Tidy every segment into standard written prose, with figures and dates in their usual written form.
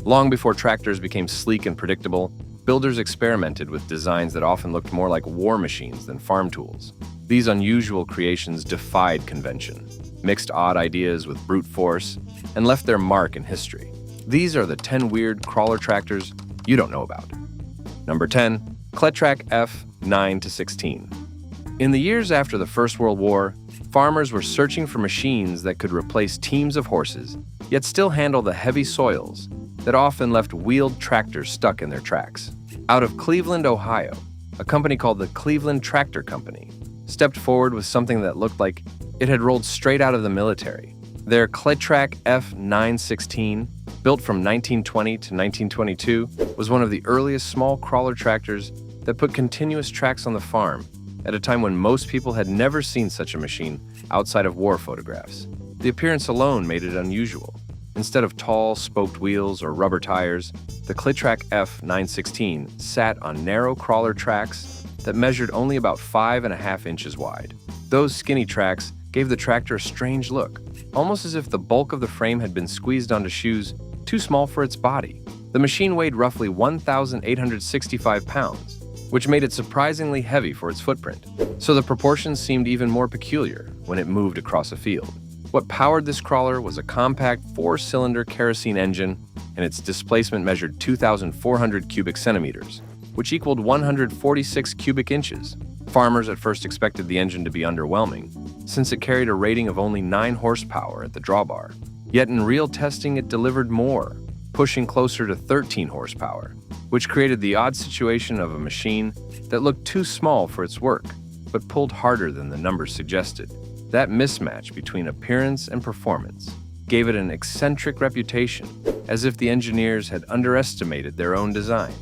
Long before tractors became sleek and predictable, builders experimented with designs that often looked more like war machines than farm tools. These unusual creations defied convention, mixed odd ideas with brute force, and left their mark in history. These are the 10 weird crawler tractors you don't know about. Number 10. Cletrac F 9-16. In the years after the First World War, farmers were searching for machines that could replace teams of horses, yet still handle the heavy soils that often left wheeled tractors stuck in their tracks. Out of Cleveland, Ohio, a company called the Cleveland Tractor Company stepped forward with something that looked like it had rolled straight out of the military. Their Cletrac F 9-16, built from 1920 to 1922, was one of the earliest small crawler tractors that put continuous tracks on the farm at a time when most people had never seen such a machine outside of war photographs. The appearance alone made it unusual. Instead of tall, spoked wheels or rubber tires, the Cletrac F 9-16 sat on narrow crawler tracks that measured only about 5.5 inches wide. Those skinny tracks gave the tractor a strange look, almost as if the bulk of the frame had been squeezed onto shoes too small for its body. The machine weighed roughly 1,865 pounds, which made it surprisingly heavy for its footprint. So the proportions seemed even more peculiar when it moved across a field. What powered this crawler was a compact 4-cylinder kerosene engine, and its displacement measured 2,400 cubic centimeters, which equaled 146 cubic inches. Farmers at first expected the engine to be underwhelming, since it carried a rating of only 9 horsepower at the drawbar. Yet in real testing it delivered more, pushing closer to 13 horsepower, which created the odd situation of a machine that looked too small for its work, but pulled harder than the numbers suggested. That mismatch between appearance and performance gave it an eccentric reputation, as if the engineers had underestimated their own design.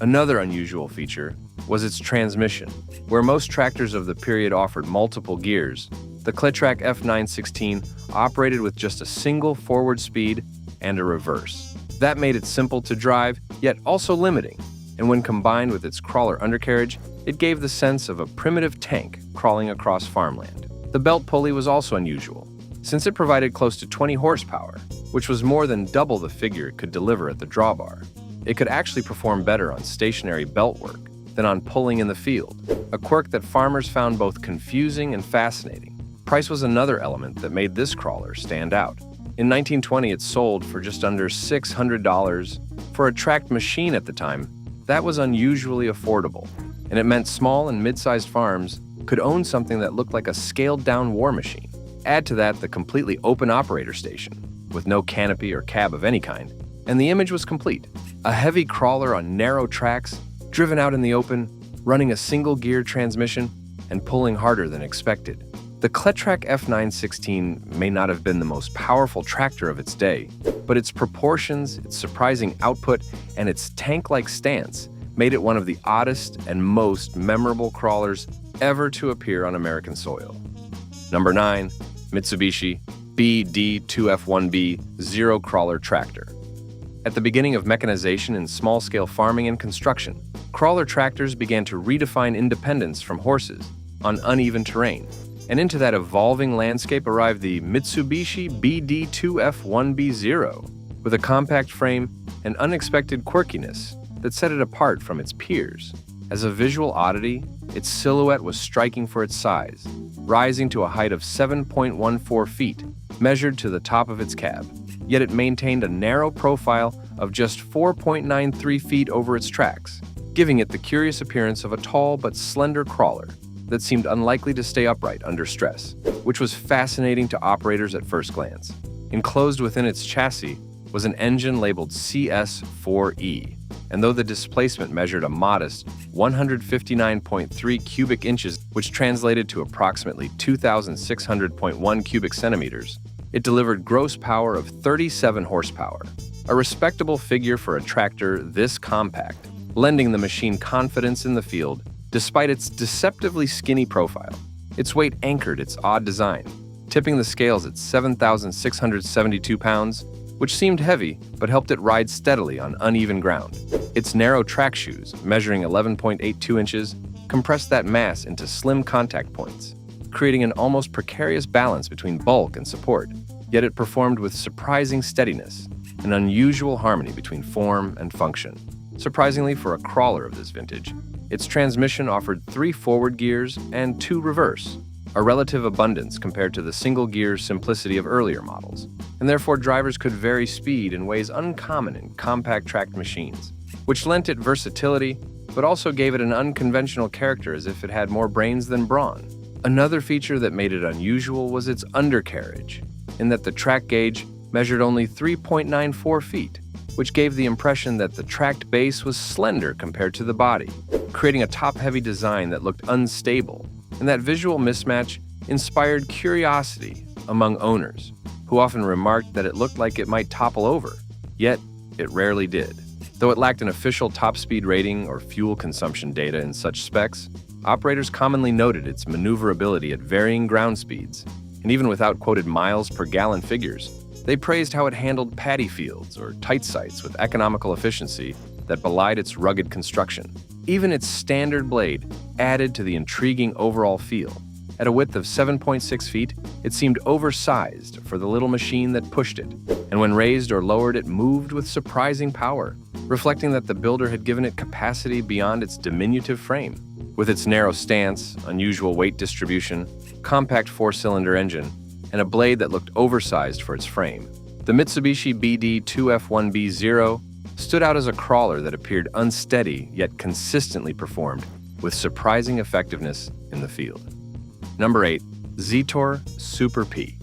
Another unusual feature was its transmission. Where most tractors of the period offered multiple gears, the Cletrac F 9-16 operated with just a single forward speed and a reverse. That made it simple to drive, yet also limiting, and when combined with its crawler undercarriage, it gave the sense of a primitive tank crawling across farmland. The belt pulley was also unusual, since it provided close to 20 horsepower, which was more than double the figure it could deliver at the drawbar. It could actually perform better on stationary belt work than on pulling in the field, a quirk that farmers found both confusing and fascinating. Price was another element that made this crawler stand out. In 1920, it sold for just under $600. For a tracked machine at the time, that was unusually affordable, and it meant small and mid-sized farms could own something that looked like a scaled-down war machine. Add to that the completely open operator station, with no canopy or cab of any kind, and the image was complete. A heavy crawler on narrow tracks, driven out in the open, running a single-gear transmission, and pulling harder than expected. The Cletrac F 9-16 may not have been the most powerful tractor of its day, but its proportions, its surprising output, and its tank-like stance made it one of the oddest and most memorable crawlers ever to appear on American soil. Number 9. Mitsubishi BD2F-1B0 crawler tractor. At the beginning of mechanization in small-scale farming and construction, crawler tractors began to redefine independence from horses on uneven terrain. And into that evolving landscape arrived the Mitsubishi BD2F-1B0, with a compact frame and unexpected quirkiness that set it apart from its peers. As a visual oddity, its silhouette was striking for its size, rising to a height of 7.14 feet, measured to the top of its cab. Yet it maintained a narrow profile of just 4.93 feet over its tracks, giving it the curious appearance of a tall but slender crawler that seemed unlikely to stay upright under stress, which was fascinating to operators at first glance. Enclosed within its chassis was an engine labeled CS4E, and though the displacement measured a modest 159.3 cubic inches, which translated to approximately 2,600.1 cubic centimeters, it delivered gross power of 37 horsepower, a respectable figure for a tractor this compact, lending the machine confidence in the field despite its deceptively skinny profile. Its weight anchored its odd design, tipping the scales at 7,672 pounds, which seemed heavy but helped it ride steadily on uneven ground. Its narrow track shoes, measuring 11.82 inches, compressed that mass into slim contact points, creating an almost precarious balance between bulk and support. Yet it performed with surprising steadiness, an unusual harmony between form and function. Surprisingly for a crawler of this vintage, its transmission offered 3 forward gears and 2 reverse, a relative abundance compared to the single-gear simplicity of earlier models, and therefore drivers could vary speed in ways uncommon in compact tracked machines, which lent it versatility but also gave it an unconventional character as if it had more brains than brawn. Another feature that made it unusual was its undercarriage, in that the track gauge measured only 3.94 feet, which gave the impression that the tracked base was slender compared to the body, creating a top-heavy design that looked unstable, and that visual mismatch inspired curiosity among owners, who often remarked that it looked like it might topple over, yet it rarely did. Though it lacked an official top speed rating or fuel consumption data in such specs, operators commonly noted its maneuverability at varying ground speeds, and even without quoted miles per gallon figures, they praised how it handled paddy fields or tight sites with economical efficiency that belied its rugged construction. Even its standard blade added to the intriguing overall feel. At a width of 7.6 feet, it seemed oversized for the little machine that pushed it, and when raised or lowered, it moved with surprising power, reflecting that the builder had given it capacity beyond its diminutive frame. With its narrow stance, unusual weight distribution, compact 4-cylinder engine, and a blade that looked oversized for its frame, the Mitsubishi BD2F-1B0 stood out as a crawler that appeared unsteady yet consistently performed with surprising effectiveness in the field. Number 8. Zetor Super P.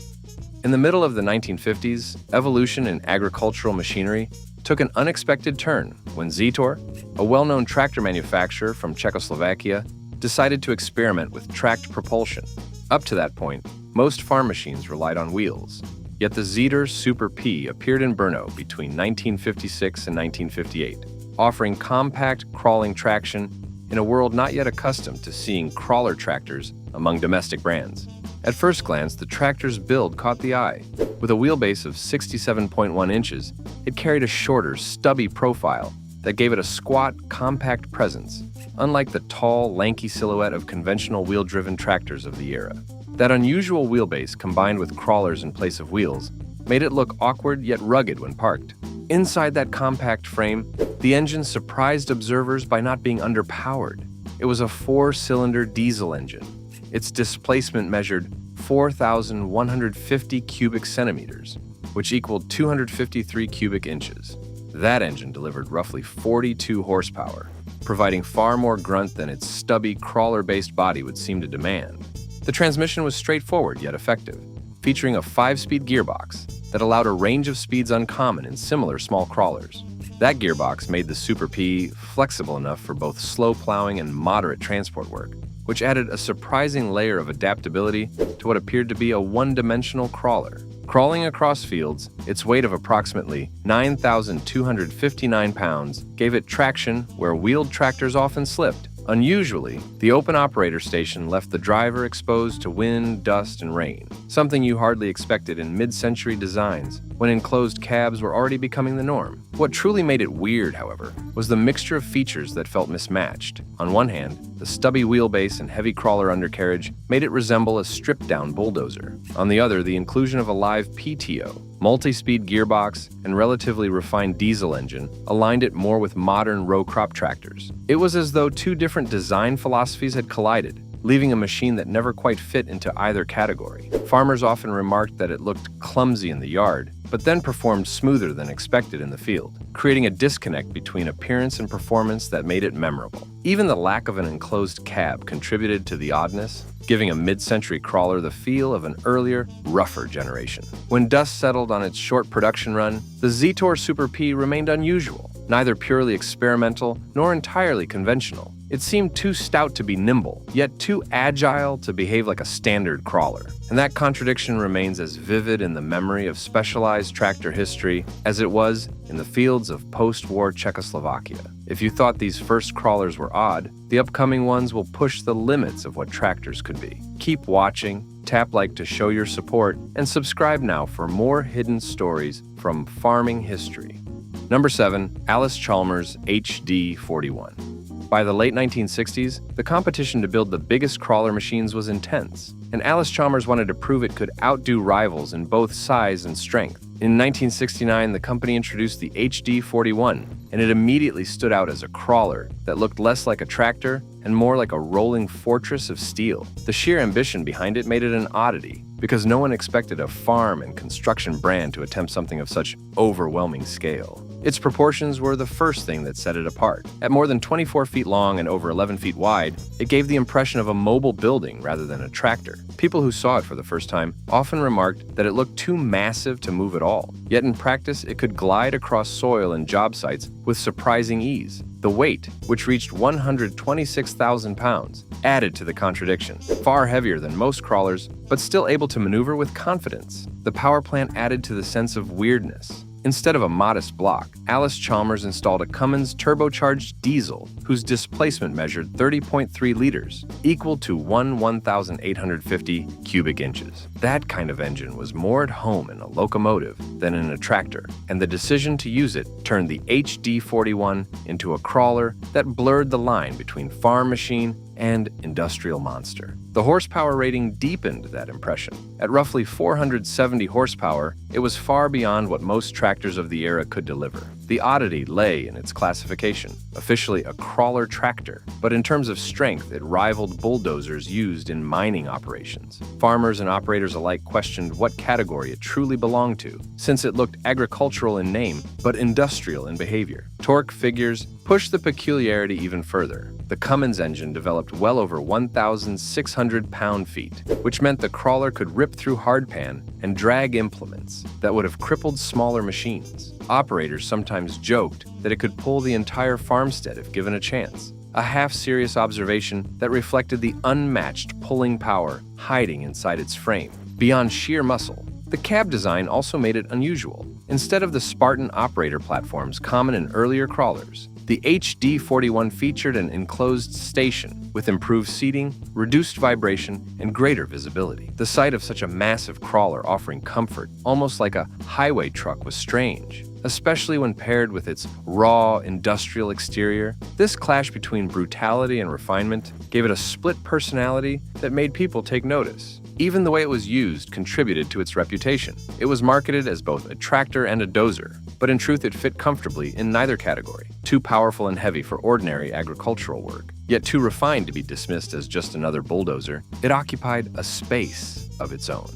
In the middle of the 1950s, evolution in agricultural machinery took an unexpected turn when Zetor, a well-known tractor manufacturer from Czechoslovakia, decided to experiment with tracked propulsion. Up to that point, most farm machines relied on wheels. Yet the Zetor Super P appeared in Brno between 1956 and 1958, offering compact, crawling traction in a world not yet accustomed to seeing crawler tractors among domestic brands. At first glance, the tractor's build caught the eye. With a wheelbase of 67.1 inches, it carried a shorter, stubby profile that gave it a squat, compact presence, unlike the tall, lanky silhouette of conventional wheel-driven tractors of the era. That unusual wheelbase, combined with crawlers in place of wheels, made it look awkward yet rugged when parked. Inside that compact frame, the engine surprised observers by not being underpowered. It was a 4-cylinder diesel engine. Its displacement measured 4,150 cubic centimeters, which equaled 253 cubic inches. That engine delivered roughly 42 horsepower, providing far more grunt than its stubby, crawler-based body would seem to demand. The transmission was straightforward yet effective, featuring a 5-speed gearbox that allowed a range of speeds uncommon in similar small crawlers. That gearbox made the Super P flexible enough for both slow plowing and moderate transport work, which added a surprising layer of adaptability to what appeared to be a one-dimensional crawler. Crawling across fields, its weight of approximately 9,259 pounds gave it traction where wheeled tractors often slipped. Unusually, the open operator station left the driver exposed to wind, dust, and rain, something you hardly expected in mid-century designs when enclosed cabs were already becoming the norm. What truly made it weird, however, was the mixture of features that felt mismatched. On one hand, the stubby wheelbase and heavy crawler undercarriage made it resemble a stripped-down bulldozer. On the other, the inclusion of a live PTO, multi-speed gearbox, and relatively refined diesel engine aligned it more with modern row crop tractors. It was as though two different design philosophies had collided, leaving a machine that never quite fit into either category. Farmers often remarked that it looked clumsy in the yard, but then performed smoother than expected in the field, creating a disconnect between appearance and performance that made it memorable. Even the lack of an enclosed cab contributed to the oddness, giving a mid-century crawler the feel of an earlier, rougher generation. When dust settled on its short production run, the Zetor Super P remained unusual, neither purely experimental nor entirely conventional. It seemed too stout to be nimble, yet too agile to behave like a standard crawler. And that contradiction remains as vivid in the memory of specialized tractor history as it was in the fields of post-war Czechoslovakia. If you thought these first crawlers were odd, the upcoming ones will push the limits of what tractors could be. Keep watching, tap like to show your support, and subscribe now for more hidden stories from farming history. Number 7. Allis-Chalmers HD41. By the late 1960s, the competition to build the biggest crawler machines was intense, and Allis-Chalmers wanted to prove it could outdo rivals in both size and strength. In 1969, the company introduced the HD41, and it immediately stood out as a crawler that looked less like a tractor and more like a rolling fortress of steel. The sheer ambition behind it made it an oddity, because no one expected a farm and construction brand to attempt something of such overwhelming scale. Its proportions were the first thing that set it apart. At more than 24 feet long and over 11 feet wide, it gave the impression of a mobile building rather than a tractor. People who saw it for the first time often remarked that it looked too massive to move at all. Yet in practice, it could glide across soil and job sites with surprising ease. The weight, which reached 126,000 pounds, added to the contradiction. Far heavier than most crawlers, but still able to maneuver with confidence. The power plant added to the sense of weirdness. Instead of a modest block, Allis-Chalmers installed a Cummins turbocharged diesel whose displacement measured 30.3 liters, equal to 1,850 cubic inches. That kind of engine was more at home in a locomotive than in a tractor, and the decision to use it turned the HD41 into a crawler that blurred the line between farm machine and industrial monster. The horsepower rating deepened that impression. At roughly 470 horsepower, it was far beyond what most tractors of the era could deliver. The oddity lay in its classification, officially a crawler tractor, but in terms of strength, it rivaled bulldozers used in mining operations. Farmers and operators alike questioned what category it truly belonged to, since it looked agricultural in name, but industrial in behavior. Torque figures pushed the peculiarity even further. The Cummins engine developed well over 1,600 pound-feet, which meant the crawler could rip through hardpan and drag implements that would have crippled smaller machines. Operators sometimes joked that it could pull the entire farmstead if given a chance, a half-serious observation that reflected the unmatched pulling power hiding inside its frame. Beyond sheer muscle, the cab design also made it unusual. Instead of the Spartan operator platforms common in earlier crawlers, the HD41 featured an enclosed station with improved seating, reduced vibration, and greater visibility. The sight of such a massive crawler offering comfort, almost like a highway truck, was strange, especially when paired with its raw, industrial exterior. This clash between brutality and refinement gave it a split personality that made people take notice. Even the way it was used contributed to its reputation. It was marketed as both a tractor and a dozer, but in truth it fit comfortably in neither category. Too powerful and heavy for ordinary agricultural work, yet too refined to be dismissed as just another bulldozer, it occupied a space of its own.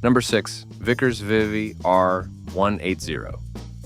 Number 6. Vickers VR180.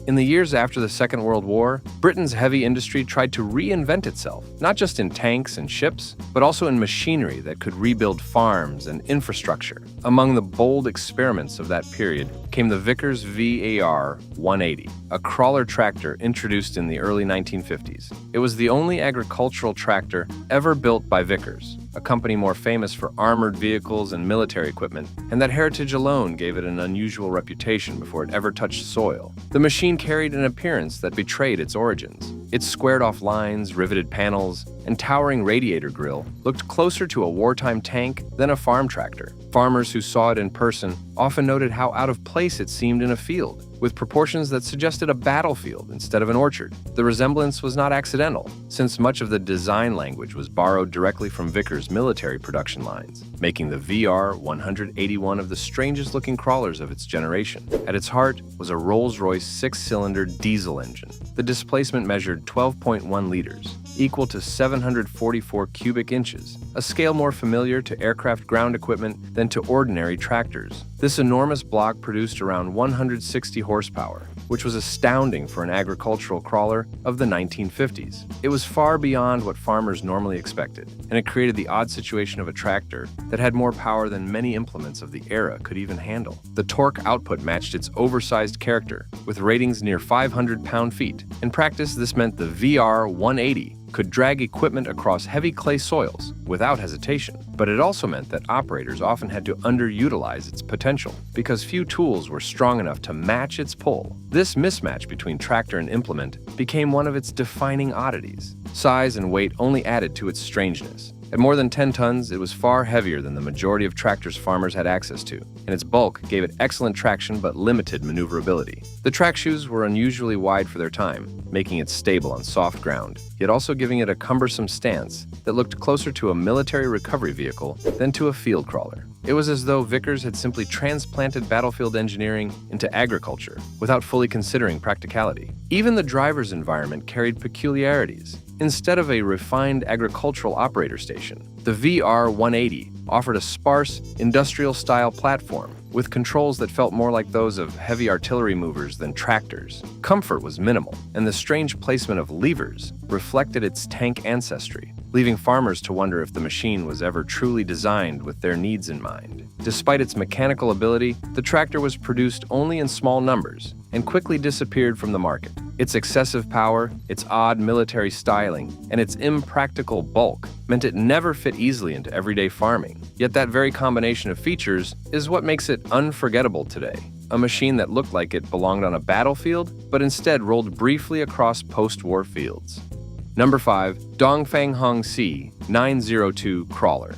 In the years after the Second World War, Britain's heavy industry tried to reinvent itself, not just in tanks and ships, but also in machinery that could rebuild farms and infrastructure. Among the bold experiments of that period came the Vickers VR180, a crawler tractor introduced in the early 1950s. It was the only agricultural tractor ever built by Vickers, a company more famous for armored vehicles and military equipment, and that heritage alone gave it an unusual reputation before it ever touched soil. The machine carried an appearance that betrayed its origins. Its squared-off lines, riveted panels, and towering radiator grille looked closer to a wartime tank than a farm tractor. Farmers who saw it in person often noted how out of place it seemed in a field, with proportions that suggested a battlefield instead of an orchard. The resemblance was not accidental, since much of the design language was borrowed directly from Vickers' military production lines, making the VR180 one of the strangest-looking crawlers of its generation. At its heart was a Rolls-Royce six-cylinder diesel engine. The displacement measured 12.1 liters, equal to 744 cubic inches, a scale more familiar to aircraft ground equipment than to ordinary tractors. This enormous block produced around 160 horsepower, which was astounding for an agricultural crawler of the 1950s. It was far beyond what farmers normally expected, and it created the odd situation of a tractor that had more power than many implements of the era could even handle. The torque output matched its oversized character, with ratings near 500 pound-feet. In practice, this meant the VR180 could drag equipment across heavy clay soils without hesitation. But it also meant that operators often had to underutilize its potential because few tools were strong enough to match its pull. This mismatch between tractor and implement became one of its defining oddities. Size and weight only added to its strangeness. At more than 10 tons, it was far heavier than the majority of tractors farmers had access to, and its bulk gave it excellent traction but limited maneuverability. The track shoes were unusually wide for their time, making it stable on soft ground, yet also giving it a cumbersome stance that looked closer to a military recovery vehicle than to a field crawler. It was as though Vickers had simply transplanted battlefield engineering into agriculture without fully considering practicality. Even the driver's environment carried peculiarities. Instead of a refined agricultural operator station, the VR180 offered a sparse, industrial-style platform with controls that felt more like those of heavy artillery movers than tractors. Comfort was minimal, and the strange placement of levers reflected its tank ancestry, leaving farmers to wonder if the machine was ever truly designed with their needs in mind. Despite its mechanical ability, the tractor was produced only in small numbers and quickly disappeared from the market. Its excessive power, its odd military styling, and its impractical bulk meant it never fit easily into everyday farming. Yet that very combination of features is what makes it unforgettable today. A machine that looked like it belonged on a battlefield, but instead rolled briefly across post-war fields. Number 5. Dongfang Hongxi 902 Crawler.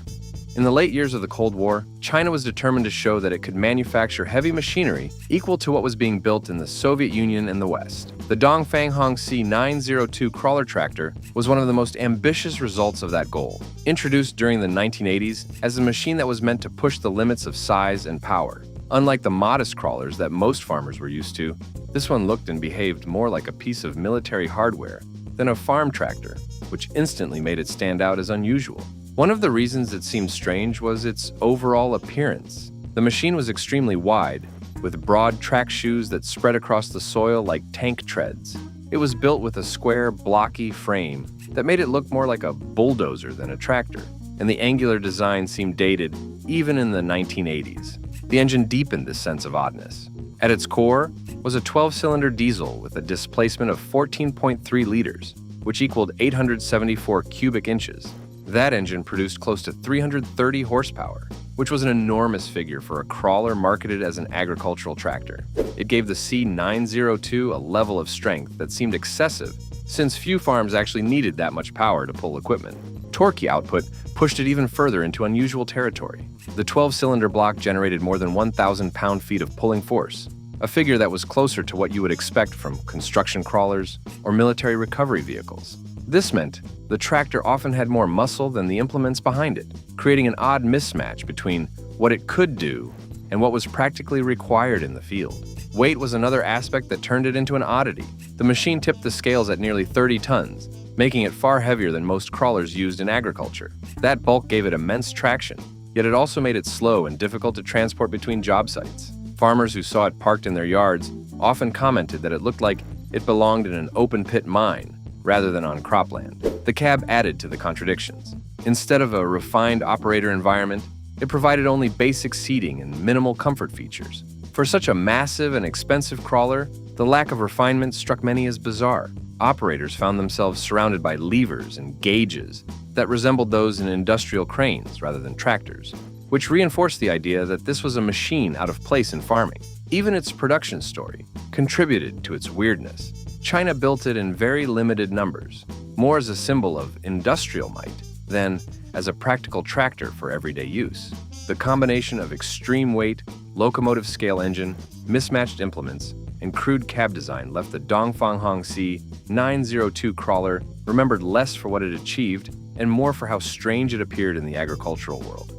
In the late years of the Cold War, China was determined to show that it could manufacture heavy machinery equal to what was being built in the Soviet Union and the West. The Dongfang Hongxi 902 crawler tractor was one of the most ambitious results of that goal. Introduced during the 1980s as a machine that was meant to push the limits of size and power. Unlike the modest crawlers that most farmers were used to, this one looked and behaved more like a piece of military hardware than a farm tractor, which instantly made it stand out as unusual. One of the reasons it seemed strange was its overall appearance. The machine was extremely wide, with broad track shoes that spread across the soil like tank treads. It was built with a square, blocky frame that made it look more like a bulldozer than a tractor, and the angular design seemed dated even in the 1980s. The engine deepened this sense of oddness. At its core was a 12-cylinder diesel with a displacement of 14.3 liters, which equaled 874 cubic inches. That engine produced close to 330 horsepower, which was an enormous figure for a crawler marketed as an agricultural tractor. It gave the C902 a level of strength that seemed excessive, since few farms actually needed that much power to pull equipment. Torque output pushed it even further into unusual territory. The 12-cylinder block generated more than 1,000 pound-feet of pulling force, a figure that was closer to what you would expect from construction crawlers or military recovery vehicles. This meant the tractor often had more muscle than the implements behind it, creating an odd mismatch between what it could do and what was practically required in the field. Weight was another aspect that turned it into an oddity. The machine tipped the scales at nearly 30 tons, making it far heavier than most crawlers used in agriculture. That bulk gave it immense traction, yet it also made it slow and difficult to transport between job sites. Farmers who saw it parked in their yards often commented that it looked like it belonged in an open-pit mine rather than on cropland. The cab added to the contradictions. Instead of a refined operator environment, it provided only basic seating and minimal comfort features. For such a massive and expensive crawler, the lack of refinement struck many as bizarre. Operators found themselves surrounded by levers and gauges that resembled those in industrial cranes rather than tractors, which reinforced the idea that this was a machine out of place in farming. Even its production story contributed to its weirdness. China built it in very limited numbers, more as a symbol of industrial might than as a practical tractor for everyday use. The combination of extreme weight, locomotive-scale engine, mismatched implements, and crude cab design left the Dongfang Hongxi 902 crawler remembered less for what it achieved and more for how strange it appeared in the agricultural world.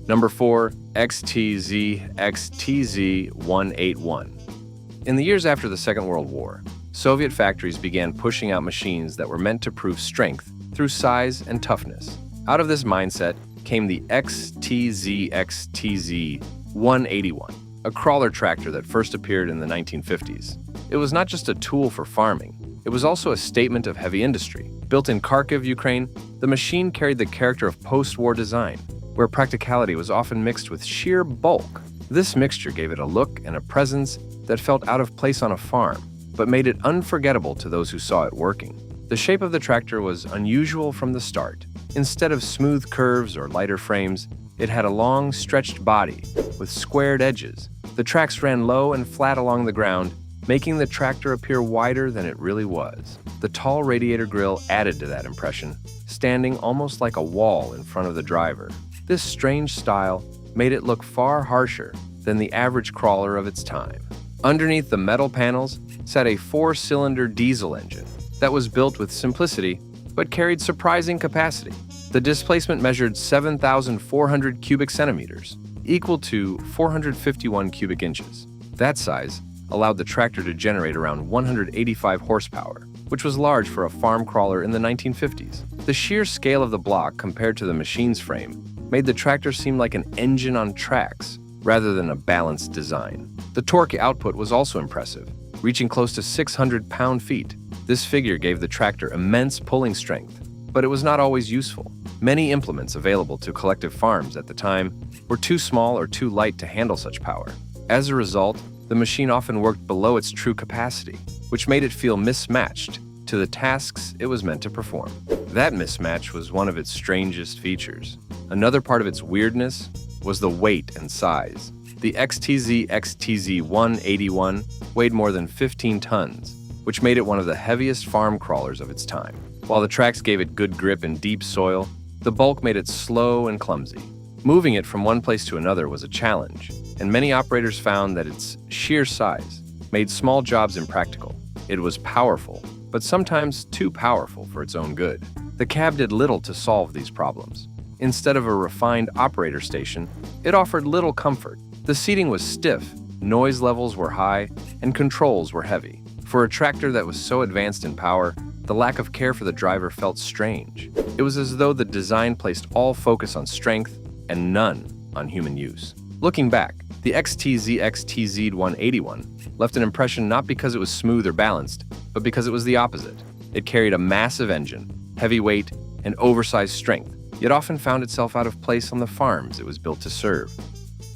Number 4. XTZ-181. In the years after the Second World War, Soviet factories began pushing out machines that were meant to prove strength through size and toughness. Out of this mindset came the XTZ-181, a crawler tractor that first appeared in the 1950s. It was not just a tool for farming, it was also a statement of heavy industry. Built in Kharkiv, Ukraine, the machine carried the character of post-war design, where practicality was often mixed with sheer bulk. This mixture gave it a look and a presence that felt out of place on a farm, but made it unforgettable to those who saw it working. The shape of the tractor was unusual from the start. Instead of smooth curves or lighter frames, it had a long, stretched body with squared edges. The tracks ran low and flat along the ground, making the tractor appear wider than it really was. The tall radiator grille added to that impression, standing almost like a wall in front of the driver. This strange style made it look far harsher than the average crawler of its time. Underneath the metal panels sat a 4-cylinder diesel engine that was built with simplicity but carried surprising capacity. The displacement measured 7,400 cubic centimeters, equal to 451 cubic inches. That size allowed the tractor to generate around 185 horsepower, which was large for a farm crawler in the 1950s. The sheer scale of the block compared to the machine's frame made the tractor seem like an engine on tracks rather than a balanced design. The torque output was also impressive, reaching close to 600 pound-feet. This figure gave the tractor immense pulling strength, but it was not always useful. Many implements available to collective farms at the time were too small or too light to handle such power. As a result, the machine often worked below its true capacity, which made it feel mismatched to the tasks it was meant to perform. That mismatch was one of its strangest features. Another part of its weirdness was the weight and size. The XTZ-181 weighed more than 15 tons, which made it one of the heaviest farm crawlers of its time. While the tracks gave it good grip in deep soil, the bulk made it slow and clumsy. Moving it from one place to another was a challenge, and many operators found that its sheer size made small jobs impractical. It was powerful, but sometimes too powerful for its own good. The cab did little to solve these problems. Instead of a refined operator station, it offered little comfort. The seating was stiff, noise levels were high, and controls were heavy. For a tractor that was so advanced in power, the lack of care for the driver felt strange. It was as though the design placed all focus on strength and none on human use. Looking back, the XTZ-181 left an impression not because it was smooth or balanced, but because it was the opposite. It carried a massive engine, heavy weight, and oversized strength, yet often found itself out of place on the farms it was built to serve.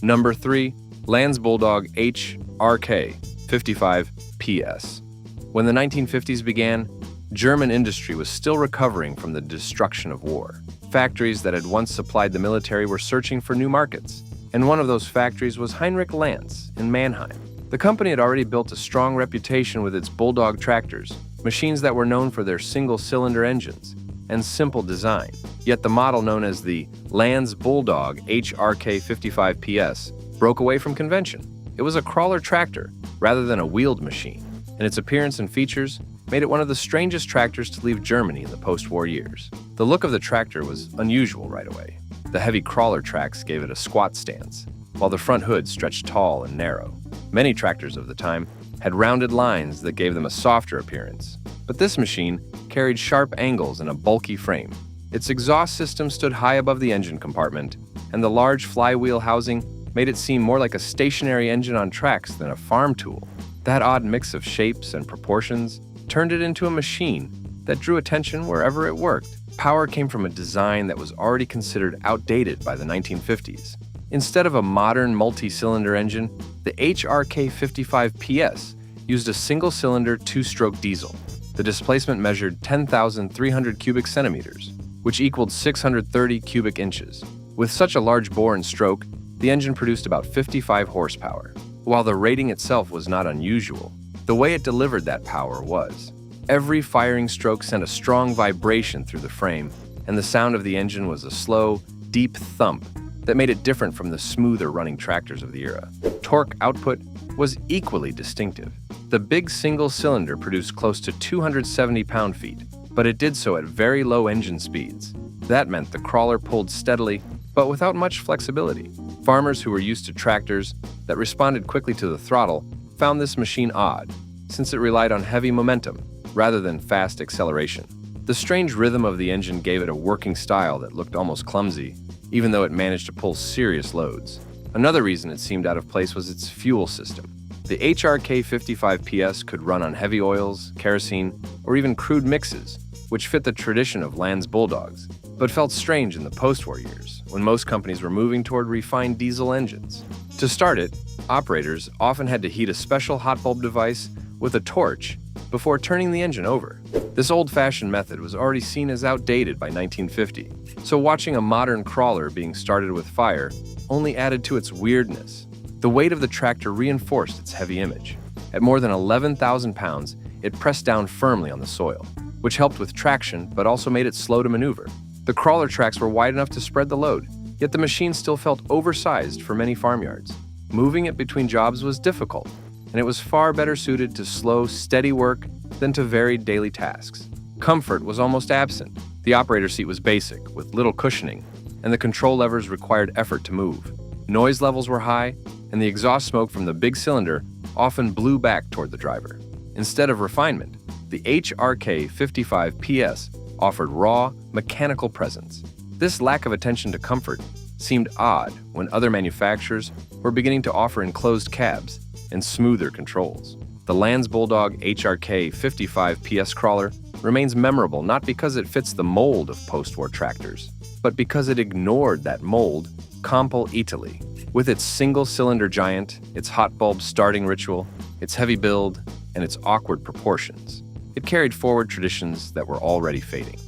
Number 3. Lanz Bulldog HRK 55 PS. When the 1950s began, German industry was still recovering from the destruction of war. Factories that had once supplied the military were searching for new markets, and one of those factories was Heinrich Lanz in Mannheim. The company had already built a strong reputation with its Bulldog tractors, machines that were known for their single-cylinder engines and simple design. Yet the model known as the Lanz Bulldog HRK 55 PS broke away from convention. It was a crawler tractor rather than a wheeled machine, and its appearance and features made it one of the strangest tractors to leave Germany in the post-war years. The look of the tractor was unusual right away. The heavy crawler tracks gave it a squat stance, while the front hood stretched tall and narrow. Many tractors of the time had rounded lines that gave them a softer appearance, but this machine carried sharp angles and a bulky frame. Its exhaust system stood high above the engine compartment, and the large flywheel housing made it seem more like a stationary engine on tracks than a farm tool. That odd mix of shapes and proportions turned it into a machine that drew attention wherever it worked. Power came from a design that was already considered outdated by the 1950s. Instead of a modern multi-cylinder engine, the HRK 55 PS used a single-cylinder two-stroke diesel. The displacement measured 10,300 cubic centimeters, which equaled 630 cubic inches. With such a large bore and stroke, the engine produced about 55 horsepower. While the rating itself was not unusual, the way it delivered that power was. Every firing stroke sent a strong vibration through the frame, and the sound of the engine was a slow, deep thump that made it different from the smoother running tractors of the era. Torque output was equally distinctive. The big single cylinder produced close to 270 pound-feet, but it did so at very low engine speeds. That meant the crawler pulled steadily, but without much flexibility. Farmers who were used to tractors that responded quickly to the throttle found this machine odd, since it relied on heavy momentum rather than fast acceleration. The strange rhythm of the engine gave it a working style that looked almost clumsy, even though it managed to pull serious loads. Another reason it seemed out of place was its fuel system. The HRK 55 PS could run on heavy oils, kerosene, or even crude mixes, which fit the tradition of Lanz Bulldogs, but felt strange in the post-war years, when most companies were moving toward refined diesel engines. To start it, operators often had to heat a special hot bulb device with a torch before turning the engine over. This old-fashioned method was already seen as outdated by 1950, so watching a modern crawler being started with fire only added to its weirdness. The weight of the tractor reinforced its heavy image. At more than 11,000 pounds, it pressed down firmly on the soil, which helped with traction but also made it slow to maneuver. The crawler tracks were wide enough to spread the load, yet the machine still felt oversized for many farmyards. Moving it between jobs was difficult, and it was far better suited to slow, steady work than to varied daily tasks. Comfort was almost absent. The operator seat was basic, with little cushioning, and the control levers required effort to move. Noise levels were high, and the exhaust smoke from the big cylinder often blew back toward the driver. Instead of refinement, the HRK 55 PS offered raw, mechanical presence. This lack of attention to comfort seemed odd when other manufacturers were beginning to offer enclosed cabs and smoother controls. The Lanz Bulldog HRK 55 PS crawler remains memorable not because it fits the mold of post-war tractors, but because it ignored that mold completely. With its single-cylinder giant, its hot bulb starting ritual, its heavy build, and its awkward proportions, it carried forward traditions that were already fading.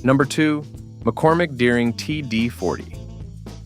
Number 2, McCormick-Deering TD40.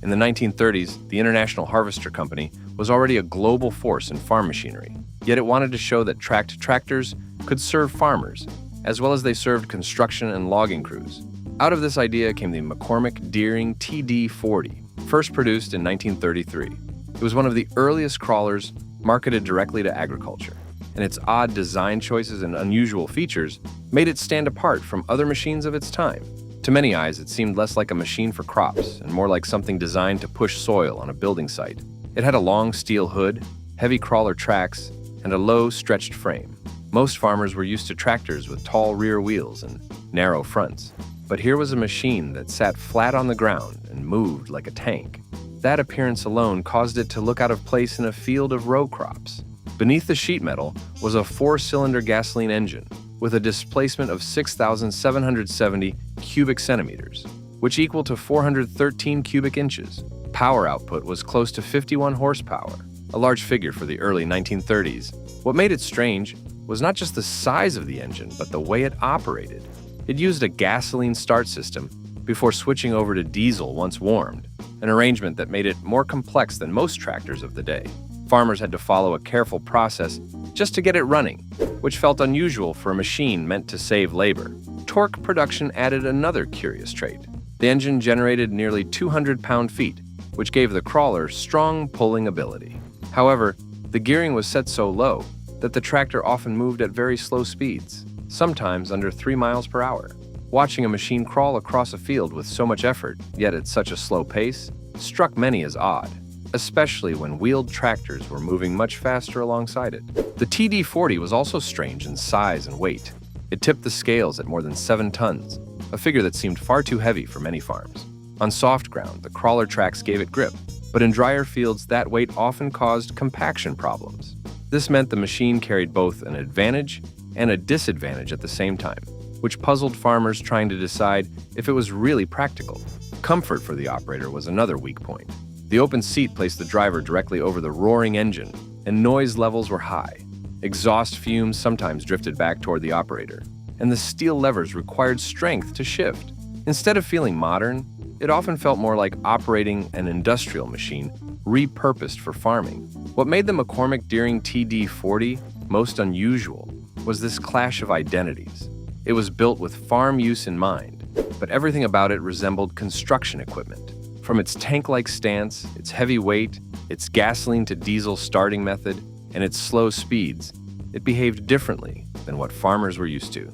In the 1930s, the International Harvester Company was already a global force in farm machinery, yet it wanted to show that tracked tractors could serve farmers, as well as they served construction and logging crews. Out of this idea came the McCormick-Deering TD40, first produced in 1933. It was one of the earliest crawlers marketed directly to agriculture, and its odd design choices and unusual features made it stand apart from other machines of its time. To many eyes, it seemed less like a machine for crops and more like something designed to push soil on a building site. It had a long steel hood, heavy crawler tracks, and a low, stretched frame. Most farmers were used to tractors with tall rear wheels and narrow fronts, but here was a machine that sat flat on the ground and moved like a tank. That appearance alone caused it to look out of place in a field of row crops. Beneath the sheet metal was a 4-cylinder gasoline engine with a displacement of 6,770 cubic centimeters, which equal to 413 cubic inches. Power output was close to 51 horsepower, a large figure for the early 1930s. What made it strange was not just the size of the engine, but the way it operated. It used a gasoline start system before switching over to diesel once warmed, an arrangement that made it more complex than most tractors of the day. Farmers had to follow a careful process just to get it running, which felt unusual for a machine meant to save labor. Torque production added another curious trait. The engine generated nearly 200 pound-feet, which gave the crawler strong pulling ability. However, the gearing was set so low that the tractor often moved at very slow speeds, sometimes under 3 miles per hour. Watching a machine crawl across a field with so much effort, yet at such a slow pace, struck many as odd, especially when wheeled tractors were moving much faster alongside it. The TD40 was also strange in size and weight. It tipped the scales at more than 7 tons, a figure that seemed far too heavy for many farms. On soft ground, the crawler tracks gave it grip, but in drier fields, that weight often caused compaction problems. This meant the machine carried both an advantage and a disadvantage at the same time, which puzzled farmers trying to decide if it was really practical. Comfort for the operator was another weak point. The open seat placed the driver directly over the roaring engine, and noise levels were high. Exhaust fumes sometimes drifted back toward the operator, and the steel levers required strength to shift. Instead of feeling modern, it often felt more like operating an industrial machine repurposed for farming. What made the McCormick-Deering TD40 most unusual was this clash of identities. It was built with farm use in mind, but everything about it resembled construction equipment. From its tank-like stance, its heavy weight, its gasoline-to-diesel starting method, and its slow speeds, it behaved differently than what farmers were used to.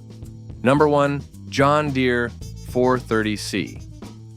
Number 1, John Deere 430C.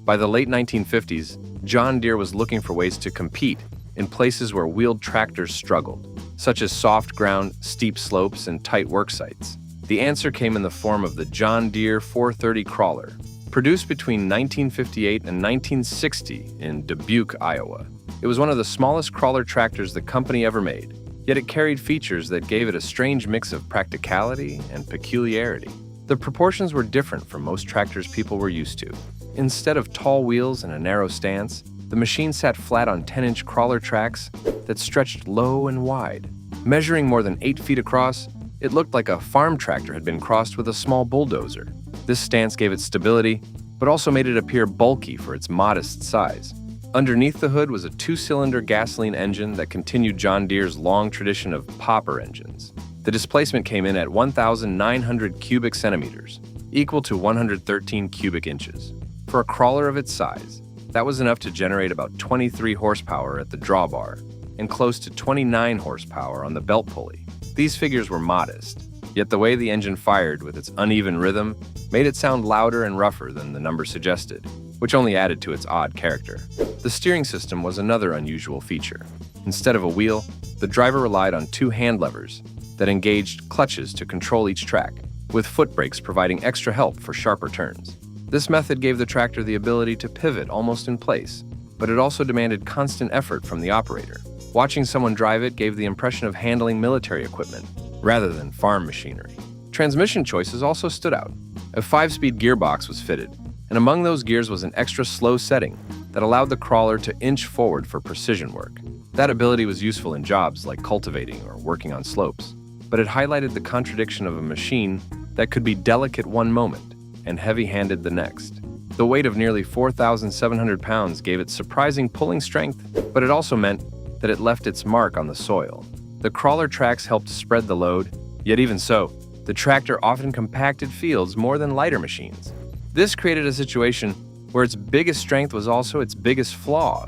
By the late 1950s, John Deere was looking for ways to compete in places where wheeled tractors struggled, such as soft ground, steep slopes, and tight work sites. The answer came in the form of the John Deere 430 crawler, produced between 1958 and 1960 in Dubuque, Iowa. It was one of the smallest crawler tractors the company ever made, yet it carried features that gave it a strange mix of practicality and peculiarity. The proportions were different from most tractors people were used to. Instead of tall wheels and a narrow stance, the machine sat flat on 10-inch crawler tracks that stretched low and wide. Measuring more than 8 feet across, it looked like a farm tractor had been crossed with a small bulldozer. This stance gave it stability, but also made it appear bulky for its modest size. Underneath the hood was a 2-cylinder gasoline engine that continued John Deere's long tradition of popper engines. The displacement came in at 1,900 cubic centimeters, equal to 113 cubic inches. For a crawler of its size, that was enough to generate about 23 horsepower at the drawbar and close to 29 horsepower on the belt pulley. These figures were modest, yet the way the engine fired with its uneven rhythm made it sound louder and rougher than the number suggested. which only added to its odd character. The steering system was another unusual feature. Instead of a wheel, the driver relied on two hand levers that engaged clutches to control each track, with foot brakes providing extra help for sharper turns. This method gave the tractor the ability to pivot almost in place, but it also demanded constant effort from the operator. Watching someone drive it gave the impression of handling military equipment rather than farm machinery. Transmission choices also stood out. A 5-speed gearbox was fitted, and among those gears was an extra slow setting that allowed the crawler to inch forward for precision work. That ability was useful in jobs like cultivating or working on slopes, but it highlighted the contradiction of a machine that could be delicate one moment and heavy-handed the next. The weight of nearly 4,700 pounds gave it surprising pulling strength, but it also meant that it left its mark on the soil. The crawler tracks helped spread the load, yet even so, the tractor often compacted fields more than lighter machines. This created a situation where its biggest strength was also its biggest flaw.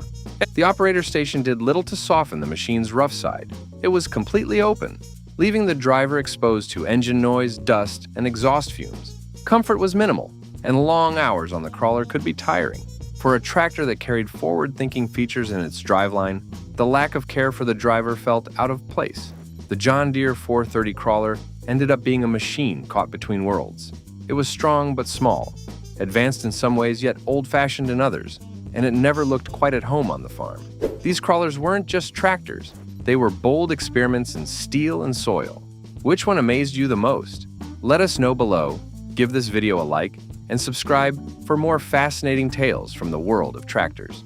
The operator station did little to soften the machine's rough side. It was completely open, leaving the driver exposed to engine noise, dust, and exhaust fumes. Comfort was minimal, and long hours on the crawler could be tiring. For a tractor that carried forward-thinking features in its driveline, the lack of care for the driver felt out of place. The John Deere 430 crawler ended up being a machine caught between worlds. It was strong but small, advanced in some ways yet old-fashioned in others, and it never looked quite at home on the farm. These crawlers weren't just tractors, they were bold experiments in steel and soil. Which one amazed you the most? Let us know below, give this video a like, and subscribe for more fascinating tales from the world of tractors.